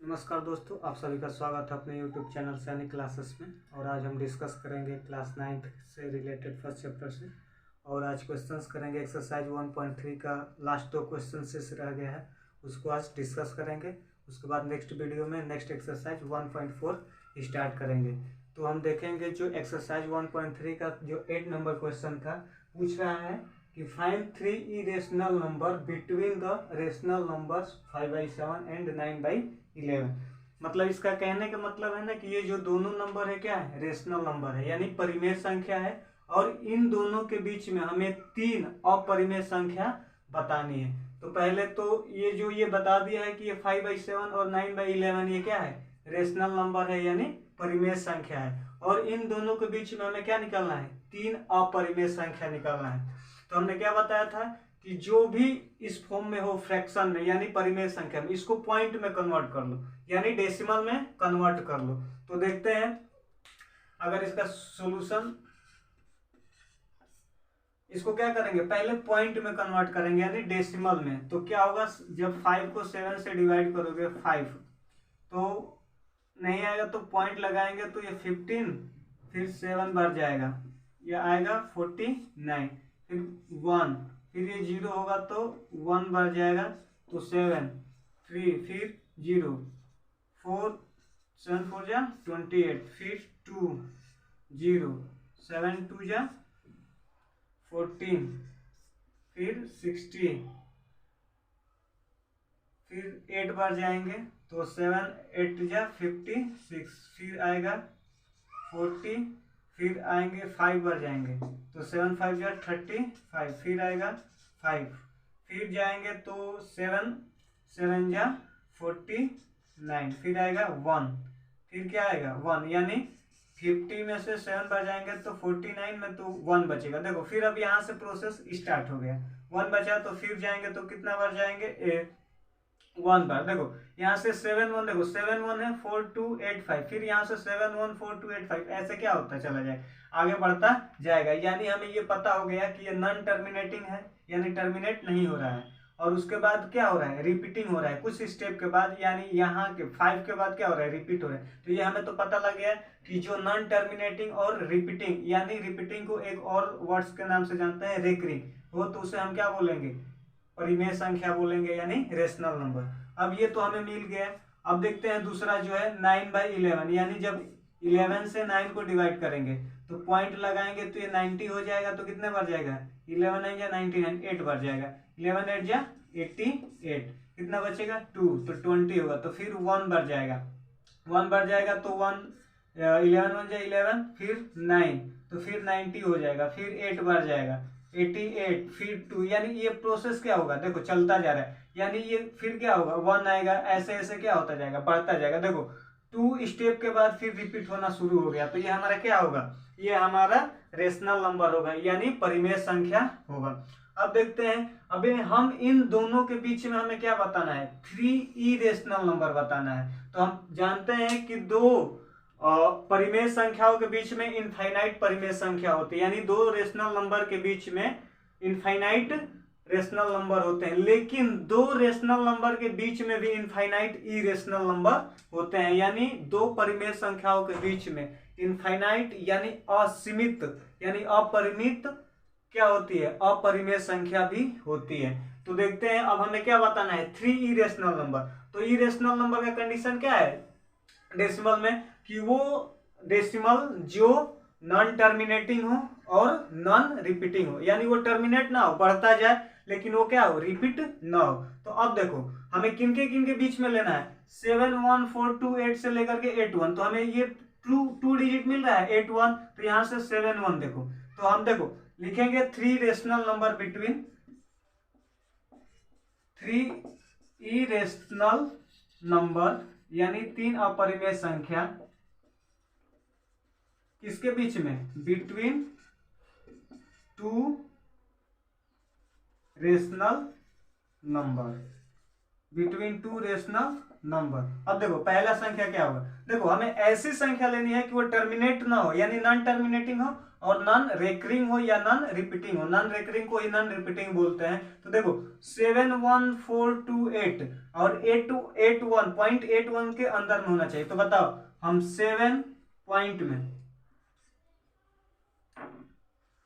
नमस्कार दोस्तों, आप सभी का स्वागत है अपने YouTube चैनल सैनिक क्लासेस में। और आज हम डिस्कस करेंगे क्लास 9th से रिलेटेड फर्स्ट चैप्टर से। और आज क्वेश्चंस करेंगे। एक्सरसाइज 1.3 का लास्ट 2 क्वेश्चन से रह गया है, उसको आज डिस्कस करेंगे। उसके बाद नेक्स्ट वीडियो में नेक्स्ट एक्सरसाइज 1.4 स्टार्ट करेंगे। तो हम देखेंगे जो एक्सरसाइज 1.3 का जो 8 नंबर क्वेश्चन था, पूछ रहा है कि find 3 irrational number between the rational numbers 5/7 and 9/11। मतलब इसका कहने का मतलब है ना कि ये जो दोनों नंबर है क्या है, रेशनल नंबर है, यानी परिमेय संख्या है। और इन दोनों के बीच में हमें 3 अपरिमेय संख्या बतानी है। तो पहले तो ये बता दिया है कि ये 5/7 और 9/11 ये क्या है, रेशनल नंबर है, यानी परिमेय संख्या है। और इन दोनों के बीच में हमें क्या निकालना है, 3 अपरिमेय संख्या निकालना है। तो हमने क्या बताया था कि जो भी इस फॉर्म में हो फ्रैक्शन में, यानी परिमेय संख्या में, इसको पॉइंट में कन्वर्ट कर लो, यानी डेसिमल में कन्वर्ट कर लो। तो देखते हैं अगर इसका सॉल्यूशन, इसको क्या करेंगे, पहले पॉइंट में कन्वर्ट करेंगे यानी डेसिमल में। तो क्या होगा, जब 5 को 7 से डिवाइड करोगे 5 तो नहीं आएगा, तो पॉइंट लगाएंगे तो ये 15, फिर 7 बढ़ जाएगा, ये आएगा 49, फिर 1, फिर ये 0 होगा तो 1 बढ़ जाएगा तो 7, 3, फिर 0, 4, 7 4 जा 28, फिर 2, 0, 7 2 जा 14, फिर 60, फिर 8 बार जाएंगे तो 7 8 जा 56, फिर आएगा 40, फिर आएंगे 5 बार जाएंगे तो 7 5 जा 35, फिर आएगा 5, फिर जाएंगे तो 7 7 जा 49, फिर आएगा 1, फिर क्या आएगा 1, यानी 50 में से 7 बार जाएंगे तो 49 में तो 1 बचेगा। देखो फिर अब यहाँ से प्रोसेस स्टार्ट हो गया, 1 बचा तो फिर जाएंगे तो कितना बार जाएंगे, 1 बार। देखो यहाँ से 7 1, देखो 7 1 है 4 2 8 5, फिर यहाँ से 7 1 4 2 8 5, ऐसे क्या होता चला जाए, आगे बढ़ता जाएगा। यानी हमें ये पता हो गया कि ये नॉन टर्मिनेटिंग है, यानी टर्मिनेट नहीं हो रहा है। और उसके बाद क्या हो रहा है, रिपीटिंग हो रहा है कुछ स्टेप के बाद, यानी यहाँ के 5 के बाद क्या हो रहा है, रिपीट हो रहा है। तो ये हमें तो पता लग गया कि जो नॉन टर्मिनेटिंग और रिपीटिंग, यानी रिपीटिंग को एक और वर्ड्स के नाम से जानते हैं, रेकरिंग हो, तो उसे हम क्या बोलेंगे, परिमेय संख्या बोलेंगे, यानी रेशनल नंबर। अब ये तो हमें मिल गया। अब देखते हैं दूसरा जो है 9/11, यानी जब 11 से 9 को डिवाइड करेंगे तो पॉइंट लगाएंगे तो ये 90 हो जाएगा, तो कितने बार जाएगा, 11 9 जा 99, 8 बार जाएगा, 11 8 जा 88, कितना बचेगा 2, तो 20 होगा। तो फिर 1 बार जाएगा, 1 बार जाएगा तो 1 11 1 जा 11, फिर 9, तो फिर 90 हो जाएगा, फिर 8 बार जाएगा 88, फिर 2, यानी ये प्रोसेस क्या होगा, देखो चलता जा रहा है, यानी ये फिर क्या होगा 1 आएगा, ऐसे ऐसे क्या होता जाएगा, बढ़ता जाएगा। देखो 2 स्टेप के बाद फिर रिपीट होना शुरू हो गया, तो ये हमारा क्या होगा, ये हमारा रेशनल नंबर होगा, यानी परिमेय संख्या होगा। अब देखते हैं, अभी हम इन दोनों के बीच में हमें क्या बताना है, 3 इरेशनल नंबर बताना है। तो हम जानते हैं कि दो परिमेय संख्याओं के बीच में इनफाइनाइट परिमेय संख्या होती है, यानी दो रेशनल नंबर के बीच में इनफाइनाइट रेशनल नंबर होते हैं। लेकिन दो रेशनल नंबर के बीच में भी इनफाइनाइट इरेशनल नंबर होते हैं, यानी दो परिमेय संख्याओं के बीच में इनफाइनाइट यानी असीमित, यानी अपरिमित क्या होती है, अपरिमेय संख्या भी होती है। तो देखते हैं अब हमें क्या बताना है, 3 इरेशनल नंबर। तो इरेशनल नंबर का कंडीशन क्या है डेसिमल में, कि वो डेसिमल जो नॉन टर्मिनेटिंग हो और नॉन रिपीटिंग हो, यानी वो टर्मिनेट ना हो, बढ़ता जाए, लेकिन वो क्या हो, रिपीट ना हो। तो अब देखो हमें किनके बीच में लेना है, 7 1 4 2 8 से लेकर के 8 1, तो हमें ये टू डिजिट मिल रहा है 8 1, तो यहाँ से 7 1, देखो तो हम देखो लिखेंगे 3 rational number between 3 irrational number, यानी 3 अपरिमेय संख्या किसके बीच में, between 2 rational number, between 2 rational number. अब देखो पहला संख्या क्या होगा, देखो हमें ऐसी संख्या लेनी है कि वो टर्मिनेट ना हो, यानी नॉन टर्मिनेटिंग हो, और नॉन रेकरिंग हो या नॉन रिपीटिंग हो। नॉन रेकरिंग को ही नॉन रिपीटिंग बोलते हैं। तो देखो 71428 और 881 के अंदर में होना चाहिए। तो बताओ हम 7 पॉइंट में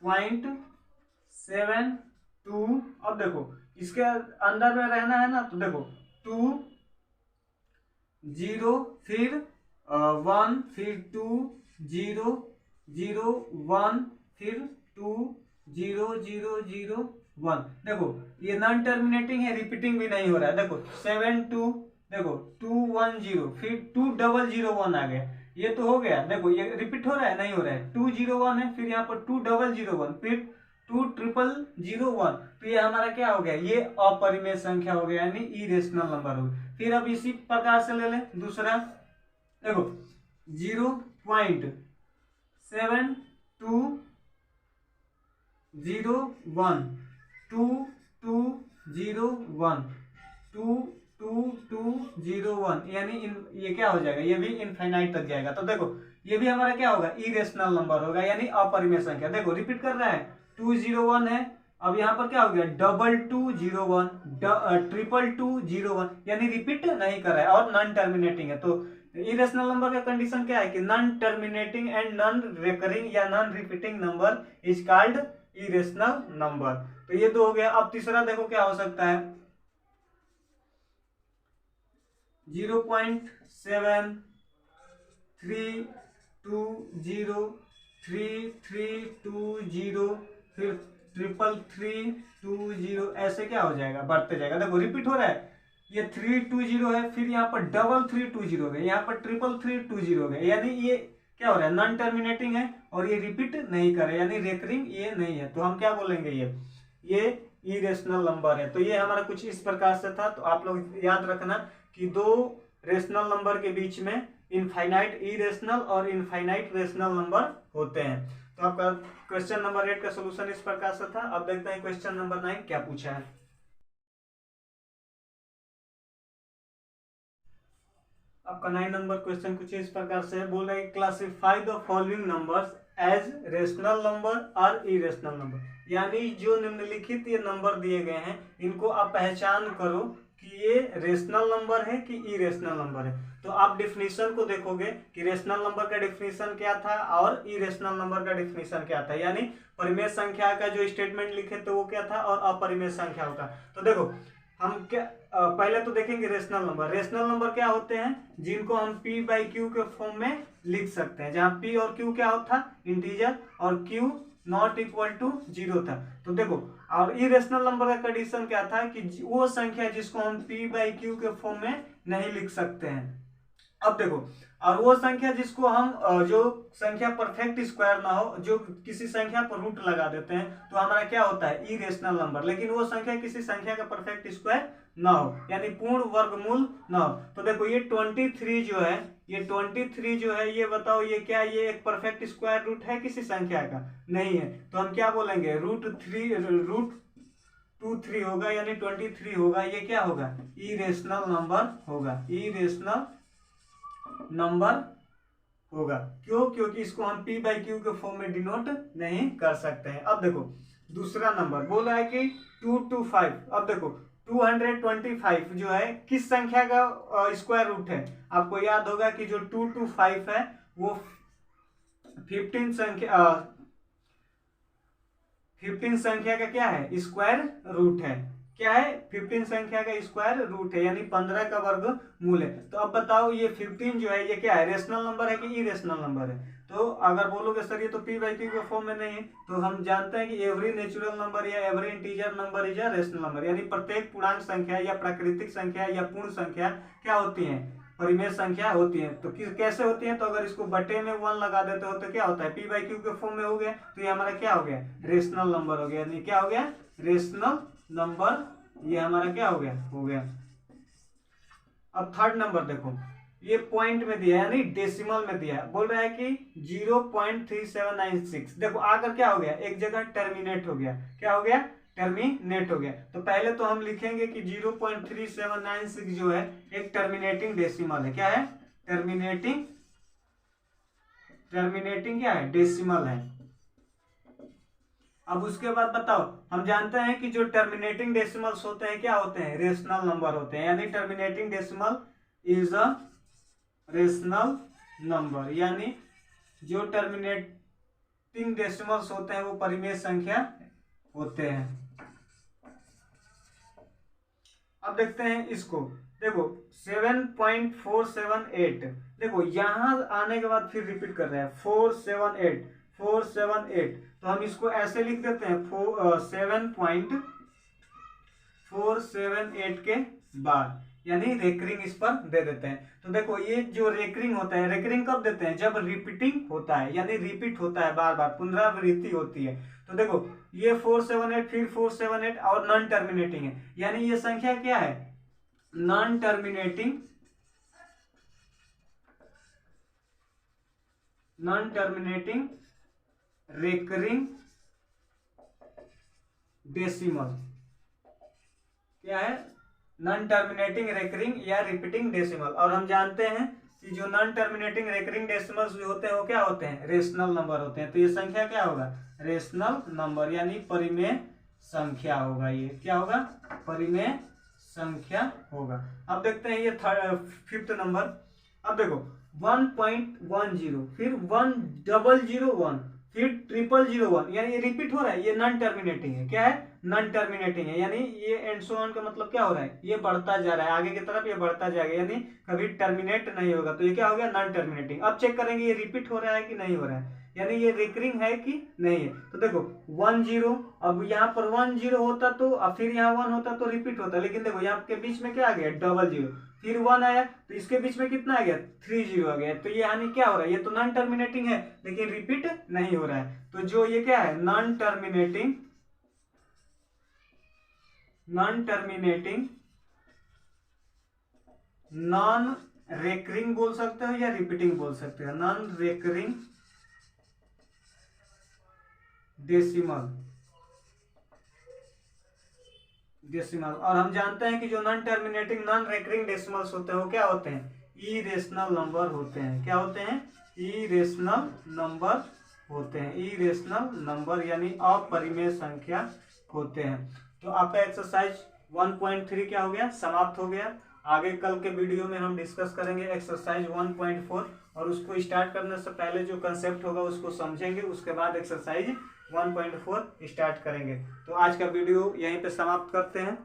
0.72, अब देखो इसके अंदर में रहना है ना, तो देखो 2 0 फिर 1 फिर 2 0 0 1 फिर 2 0 0 0 1। देखो ये नॉन टर्मिनेटिंग है, रिपीटिंग भी नहीं हो रहा है। देखो 7 2, देखो 2 1 0 फिर 2 0 0 1 आ गया, ये तो हो गया। देखो ये रिपीट हो रहा है, नहीं हो रहा है। 2 0 1 है, फिर यहाँ पर 2 0 0 1 फिर 2 0 0 1। तो ये हमारा क्या हो गया, ये अपरिमेय संख्या हो गया, यानी इरेशनल नंबर हो गया। फिर अब इसी प्रकार से ले लें दूसरा। देखो 0.7201 2 2 0 1 2 2 2 0 1, यानी ये क्या हो जाएगा, ये भी इनफाइनाइट तक जाएगा। तो देखो ये भी हमारा क्या होगा, इरेशनल नंबर होगा, यानी अपरिमेय संख्या। देखो रिपीट कर रहा है, 201 है, अब यहाँ पर क्या हो गया 2201 22201, यानी रिपीट नहीं कर रहा है और नॉन टर्मिनेटिंग है। तो इरेशनल नंबर का कंडीशन क्या है कि non terminating and non recurring या non repeating number is called irrational number. तो ये तो हो गया। अब तीसरा देखो क्या हो सकता है, 0.73203320 फिर 33320, ऐसे क्या हो जाएगा, बढ़ते जाएगा। देखो रिपीट हो रहा है, ये 320 है, फिर यहाँ पर 3320 हो गए, यहाँ पर 3320 हो गए, यानी ये क्या हो रहा है, नॉन टर्मिनेटिंग है और ये रिपीट नहीं कर रहा है, यानी रेकरिंग ये नहीं है। तो हम क्या बोलेंगे, ये इरेशनल नंबर है। तो ये हमारा कुछ इस प्रकार से था। तो आप लोग याद रखना कि दो रेशनल नंबर के बीच में इनफाइनाइट इरेशनल और इनफाइनाइट रेशनल नंबर होते हैं। तो आपका क्वेश्चन नंबर 8 का सॉल्यूशन इस प्रकार से था। अब देखते हैं क्वेश्चन नंबर 9 क्या पूछा है। आपका 9 नंबर क्वेश्चन कुछ इस प्रकार से है, बोल रहा है classify the following numbers as rational number और इरेशनल नंबर, यानी जो निम्नलिखित ये नंबर दिए गए हैं इनको आप पहचान करो कि ये रेशनल नंबर है कि इरेशनल नंबर है। तो आप डिफिनीशन को देखोगे कि रेशनल नंबर का डिफिनीशन क्या था और इरेशनल नंबर का डिफिनीशन क्या था, यानी परिमेय संख्या का जो स्टेटमेंट लिखे थे वो क्या था और अपरिमेय संख्या होता। तो देखो हम क्या पहले तो देखेंगे रेशनल नंबर। रेशनल नंबर क्या होते हैं, जिनको हम p बाई क्यू के फॉर्म में लिख सकते हैं, जहां p और q क्या होता इंटीजर और q नॉट इक्वल टू 0 था। तो देखो और इरेशनल नंबर का कंडीशन क्या था कि वो संख्या जिसको हम p बाई क्यू के फॉर्म में नहीं लिख सकते हैं। अब देखो और वो संख्या जिसको हम जो संख्या परफेक्ट स्क्वायर ना हो, जो किसी संख्या पर रूट लगा देते हैं, तो हमारा क्या होता है इरेशनल नंबर। लेकिन वो संख्या किसी संख्या का परफेक्ट स्क्वायर ना हो, यानी पूर्ण वर्गमूल ना हो। तो देखो ये 23 जो है, ये 23 जो है, ये बताओ ये क्या, ये एक परफेक्ट स्क्वायर रूट है किसी संख्या का? नहीं है। तो हम क्या बोलेंगे, √23 होगा, यानी 23 होगा। ये क्या होगा, इरेशनल नंबर होगा, इरेशनल नंबर होगा। क्यों? क्योंकि इसको हम p बाई क्यू के फॉर्म में डिनोट नहीं कर सकते हैं। अब देखो दूसरा नंबर बोला है कि 225। अब देखो 225 जो है किस संख्या का स्क्वायर रूट है? आपको याद होगा कि जो 225 है वो 15 संख्या का क्या है, स्क्वायर रूट है। क्या है, 15 संख्या का स्क्वायर रूट है, यानी 15 का वर्गमूल है। तो अब बताओ ये 15 जो है ये क्या है, रेशनल नंबर है कि इरेशनल नंबर है? तो अगर बोलोगे सर ये तो p बाई क्यू के फॉर्म में नहीं है, तो हम जानते हैं कि एवरी नेचुरल नंबर या every integer number is a rational number, यानी प्रत्येक पूर्णांक संख्या या प्राकृतिक संख्या या पूर्ण संख्या क्या होती है, परिमेय संख्या होती है। तो कैसे होती है, तो अगर इसको बटे में 1 लगा देते हो तो क्या होता है, p बाई क्यू के फॉर्म में हो गया। तो ये हमारा क्या हो गया, रेशनल नंबर हो गया, यानी क्या हो गया, रेशनल नंबर। ये हमारा क्या हो गया। अब थर्ड नंबर देखो, ये पॉइंट में दिया है यानी डेसिमल में दिया है। बोल रहा है कि 0.3796। देखो आकर क्या हो गया, एक जगह टर्मिनेट हो गया। क्या हो गया, टर्मिनेट हो गया। तो पहले तो हम लिखेंगे कि 0.3796 जो है एक टर्मिनेटिंग डेसिमल है। क्या है, टर्मिनेटिंग क्या है, डेसिमल है। अब उसके बाद बताओ, हम जानते हैं कि जो टर्मिनेटिंग डेसिमल्स होते हैं क्या होते हैं, रेशनल नंबर होते हैं, यानी terminating decimal is a rational number, यानी जो टर्मिनेटिंग डेसिमल्स होते हैं वो परिमेय संख्या होते हैं। अब देखते हैं इसको, देखो 7.478, देखो यहां आने के बाद फिर रिपीट कर रहे हैं 478, तो हम इसको ऐसे लिख देते हैं 7.478 के बाद, यानी रेकरिंग इस पर दे देते हैं। तो देखो ये जो रेकरिंग होता है, रेकरिंग कब देते हैं, जब रिपीटिंग होता है, यानी रिपीट होता है, बार बार पुनरावृत्ति होती है। तो देखो ये 478 फिर 478 और नॉन टर्मिनेटिंग है, यानी ये संख्या क्या है, नॉन टर्मिनेटिंग रेकरिंग डेसिमल, क्या है, नॉन टर्मिनेटिंग रेकरिंग या रिपीटिंग डेसिमल। और हम जानते हैं कि जो नॉन टर्मिनेटिंग रेकरिंग डेसिमल्स जो होते हैं वो क्या होते हैं, रेशनल नंबर होते हैं। तो ये संख्या क्या होगा, रेशनल नंबर, यानी परिमेय संख्या होगा। ये क्या होगा, परिमेय संख्या होगा। अब देखते हैं ये फिफ्थ नंबर। अब देखो 1.10 फिर 1001 फिर 0001, यानी ये रिपीट हो रहा है, ये नॉन टर्मिनेटिंग है, क्या है, नॉन टर्मिनेटिंग है, यानी ये एंड सो ऑन का मतलब क्या हो रहा है, ये बढ़ता जा रहा है आगे की तरफ, ये बढ़ता जाएगा, यानी कभी टर्मिनेट नहीं होगा। तो ये क्या हो गया, नॉन टर्मिनेटिंग। अब चेक करेंगे ये रिपीट हो रहा है कि नहीं हो रहा है, यानी ये रिकरिंग है कि नहीं है। तो देखो 10, अब यहाँ पर 10 होता तो, अब फिर यहाँ 1 होता तो रिपीट होता, लेकिन देखो यहाँ के बीच में क्या आ गया, 00, फिर 1 आया तो इसके बीच में कितना आ गया, 30 आ गया। तो ये यानी क्या हो रहा है, ये तो नॉन टर्मिनेटिंग है लेकिन रिपीट नहीं हो रहा है। तो जो ये क्या है, नॉन टर्मिनेटिंग नॉन रेकरिंग बोल सकते हो या रिपीटिंग बोल सकते हो, नॉन रेकरिंग डेसिमल। और हम जानते हैं कि जो non terminating non recurring decimals होते हैं वो क्या होते हैं, इरेशनल नंबर होते हैं। क्या होते हैं, इरेशनल नंबर होते हैं, इरेशनल नंबर यानी अपरिमेय संख्या होते हैं। तो आपका एक्सरसाइज 1.3 क्या हो गया, समाप्त हो गया। आगे कल के वीडियो में हम डिस्कस करेंगे एक्सरसाइज 1.4, और उसको स्टार्ट करने से पहले जो कंसेप्ट होगा उसको समझेंगे, उसके बाद एक्सरसाइज 1.4 स्टार्ट करेंगे। तो आज का वीडियो यहीं पे समाप्त करते हैं।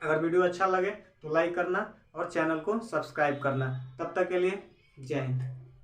अगर वीडियो अच्छा लगे तो लाइक करना और चैनल को सब्सक्राइब करना। तब तक के लिए जय हिंद।